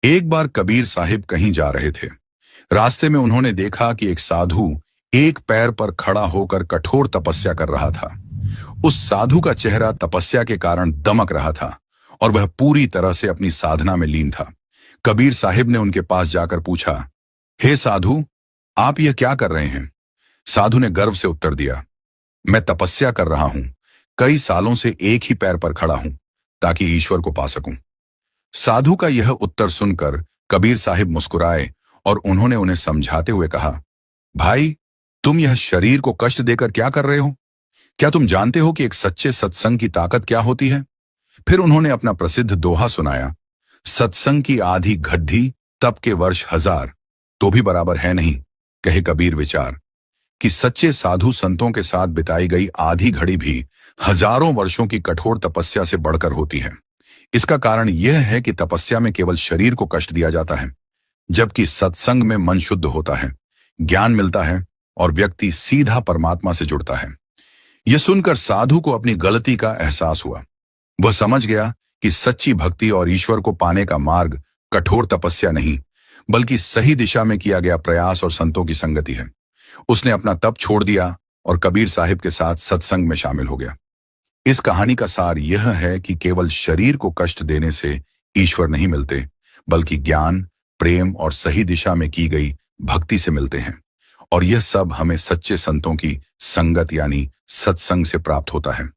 एक बार कबीर साहिब कहीं जा रहे थे। रास्ते में उन्होंने देखा कि एक साधु एक पैर पर खड़ा होकर कठोर तपस्या कर रहा था। उस साधु का चेहरा तपस्या के कारण दमक रहा था और वह पूरी तरह से अपनी साधना में लीन था। कबीर साहिब ने उनके पास जाकर पूछा, हे साधु, आप यह क्या कर रहे हैं? साधु ने गर्व से उत्तर दिया, मैं तपस्या कर रहा हूं। कई सालों से एक ही पैर पर खड़ा हूं ताकि ईश्वर को पा सकूं। साधु का यह उत्तर सुनकर कबीर साहिब मुस्कुराए और उन्होंने उन्हें समझाते हुए कहा, भाई, तुम यह शरीर को कष्ट देकर क्या कर रहे हो? क्या तुम जानते हो कि एक सच्चे सत्संग की ताकत क्या होती है? फिर उन्होंने अपना प्रसिद्ध दोहा सुनाया, सत्संग की आधी घड्डी तप के वर्ष हजार तो भी बराबर है नहीं। कहे कबीर विचार कि सच्चे साधु संतों के साथ बिताई गई आधी घड़ी भी हजारों वर्षों की कठोर तपस्या से बढ़कर होती है। इसका कारण यह है कि तपस्या में केवल शरीर को कष्ट दिया जाता है, जबकि सत्संग में मन शुद्ध होता है, ज्ञान मिलता है और व्यक्ति सीधा परमात्मा से जुड़ता है। यह सुनकर साधु को अपनी गलती का एहसास हुआ। वह समझ गया कि सच्ची भक्ति और ईश्वर को पाने का मार्ग कठोर तपस्या नहीं, बल्कि सही दिशा में किया गया प्रयास और संतों की संगति है। उसने अपना तप छोड़ दिया और कबीर साहिब के साथ सत्संग में शामिल हो गया। इस कहानी का सार यह है कि केवल शरीर को कष्ट देने से ईश्वर नहीं मिलते, बल्कि ज्ञान, प्रेम और सही दिशा में की गई भक्ति से मिलते हैं। और यह सब हमें सच्चे संतों की संगत यानी सत्संग से प्राप्त होता है।